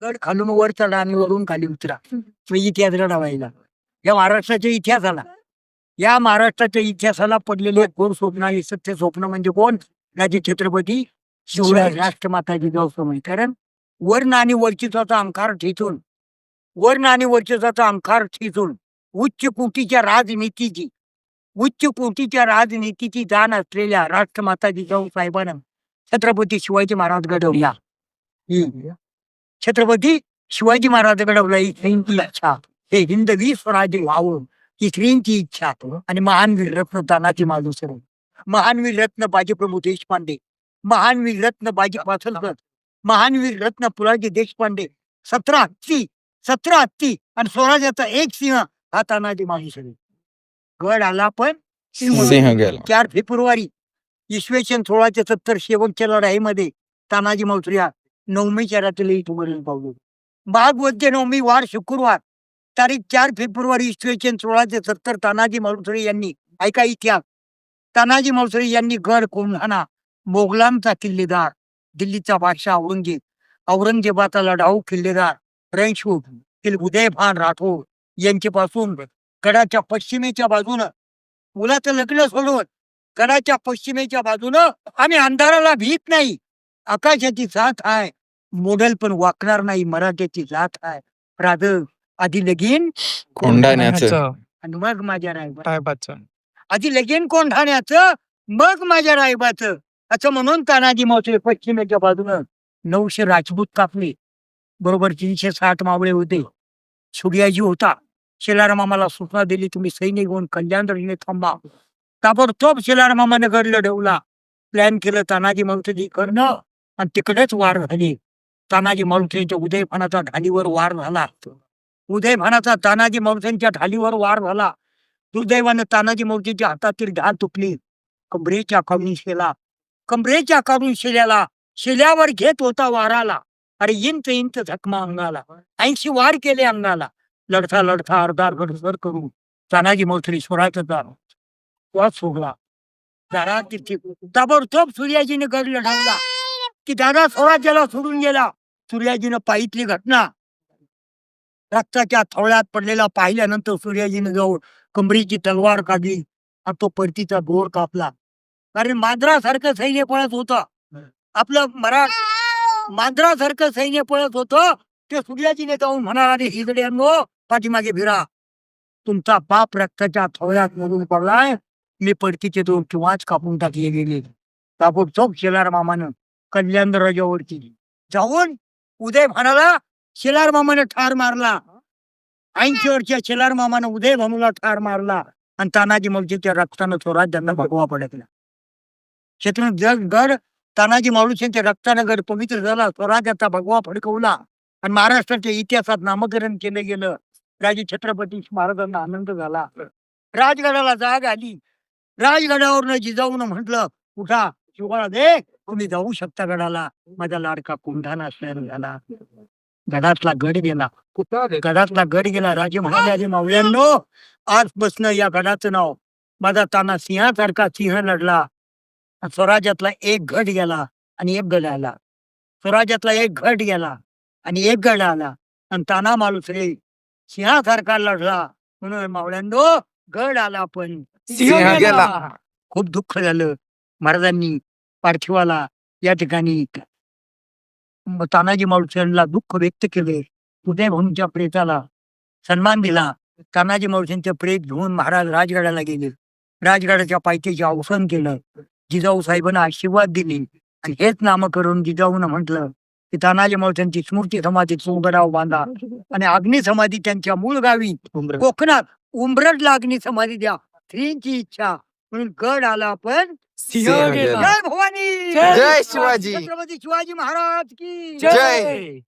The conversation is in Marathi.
गड खालून वर चढा आणि वरून खाली उतरा. मग इतिहास घडवायला या महाराष्ट्राच्या इतिहासाला या महाराष्ट्राच्या इतिहासाला पडलेले घोर स्वप्न आणि सत्य स्वप्न म्हणजे कोण? राजे छत्रपती शिवराज राष्ट्रमाता जिजाऊ समय. कारण वर्ण आणि वर्चस्वाचा अंकार ठेचून वर्ण आणि वर्चस्वाचा अंकार ठेचून उच्च कोटीच्या राजनीतीची जाण असलेल्या राष्ट्रमाता जिजाऊ साहेबांना छत्रपती शिवाजी महाराज घडवल्या. छत्रपती शिवाजी महाराज घडवला ही स्त्रींची इच्छा. हे हिंदवी स्वराज्य व्हावं ही स्त्रींची इच्छा. आणि महान वीर रत्न तानाजी मालुसरे, महान वीर रत्न बाजीप्रभू देशपांडे, महान वीर रत्न बाजी पासलकर, महान वीर रत्न पुलाजी देशपांडे, 17 हत्ती आणि स्वराज्याचा एक सिंह हा तानाजी मालुसरे. गड आला पण सिंह गेला. 4 फेब्रुवारी इसवी सन 1670 शेवटच्या लढाईमध्ये तानाजी मालुसरे नवमीच्या रात्री मरण पावले. भागवद्य नवमी वार शुक्रवार तारीख 4 फेब्रुवारी इसवी सन 1670 तानाजी मालुसरे यांनी, ऐका इतिहास, तानाजी मालुसरे यांनी गड कोंढाणा, मोगलांचा किल्लेदार, दिल्लीचा बादशाह औरंगजेबाचा लढाऊ किल्लेदार रणछोड उदय भान राठोड यांच्यापासून गडाच्या पश्चिमेच्या बाजूनं, मुलाचं लग्न सोडून गडाच्या पश्चिमेच्या बाजूनं आम्ही अंधाराला भीत नाही. आकाशाची साथ आहे, मोडल पण वाकणार नाही. मराठ्याची जात आहे. राज आधी लगीन कोंढाण्याचं आणि मग माझ्या रायबाचं, आधी लगीन कोंढाण्याचं मग माझ्या रायबाचं, असं म्हणून तानाजी मालुसरे पश्चिमेच्या बाजूनं 900 राजपूत कापले. बरोबर 360 मावळे होते. सूर्याजी होता. शेलारमामाला सूचना दिली, तुम्ही सैन्य घेऊन कल्याणला थांबा. ताबडतोब शेलारमामाने गड लढवला. प्लॅन केलं तानाजी मालुसरे करणं आणि तिकडेच वार झाले. तानाजी मालुसरेंच्या उदयभानाचा ढालीवर वार झाला. उदयभानाचा तानाजी मालुसरेंच्या ढालीवर वार झाला. दुर्दैवानं तानाजी मालुसरेंच्या हातातील ढाल तुटली. कमरेच्या काढून शिल्यावर घेत होता वाराला. अरे इंच झकमा अंगाला, 80 वार केले अंगाला. लढता अर्धा गडसर करून तानाजी मालुसरे स्वराज्याचा श्वास सोडला. दारा तिथे ताबडतोब सूर्याजीने गड लढवला की दादा स्वराज्याला सोडून गेला. सूर्याजीनं पाहितली घटना, रक्ताच्या थवळ्यात पडलेला पाहिल्यानंतर सूर्याजीने जाऊन कमरेची तलवार काढली आणि तो परतीचा दोर कापला. कारण मांजरासारखं सैन्य पळत होतं, आपलं मांजरासारखं सैन्य पळत होतं. ते सूर्याजीने जाऊन म्हणाला, हिजड्यांनो पाठीमागे फिरा, तुमचा बाप रक्ताच्या थवळ्यात मरून पडलाय. मी पडकीचे दोन किंवाच कापून टाकले गेले. ताबडतोब शेलारमामानं कल्याण राजावरती जाऊन उदयभानाला शेलारमामाने ठार मारला. 80 वर्षाच्या शेलारमामानं उदयभानूला ठार मारला आणि तानाजी मालुसरेंच्या रक्तानं स्वराज्याला भगवा पडकला. गड तानाजी मालुसरेंच्या रक्तानं गड पवित्र झाला, स्वराज्याचा भगवा फडकवला आणि महाराष्ट्राच्या इतिहासात नामकरण केलं गेलं. राजे छत्रपती महाराजांना आनंद झाला. राजगडाला जाग आली. राजगडावरनं जिजाऊन म्हटलं, उठा शिवाळा दे, तुम्ही जाऊ शकता गडाला. माझा लाडका कोंढाणा शहर झाला. गडातला गड गेला. राजे म्हणाले, मावळ्यांनो आजपासून या गडाचं नाव, माझा ताना सिंहासारखा सिंह लढला. स्वराज्यातला एक गड गेला आणि एक गड आला. स्वराज्यातला एक गड गेला आणि एक गड आला. आणि ताना मालुसरे सिंहासारखा लढला म्हणून मावळ्यांनो गड आला पण सिंह गेला. खूप दुःख झालं. महाराजांनी पार्थिवाला या ठिकाणी तानाजी मालुसरेंना दुःख व्यक्त केले. उदयभानूच्या प्रेताला सन्मान दिला. तानाजी मालुसरेंचे प्रेत घेऊन महाराज राजगडाला गेले. राजगडाच्या पायथ्याचे अवसान केलं. जिजाऊ साहेबांना आशीर्वाद दिले आणि हेच नामकरण जिजाऊनं म्हटलं की तानाजी मालुसरेंची स्मृती समाधी सोंगराव बांधा आणि अग्नि समाधी त्यांच्या मूळ गावी कोकणात उंबरठला अग्नि समाधी द्या. स्त्रींची इच्छा म्हणून गड आला पण सिंह गेला. जय भवानी, जय शिवाजी. छत्रपती शिवाजी महाराज की जय.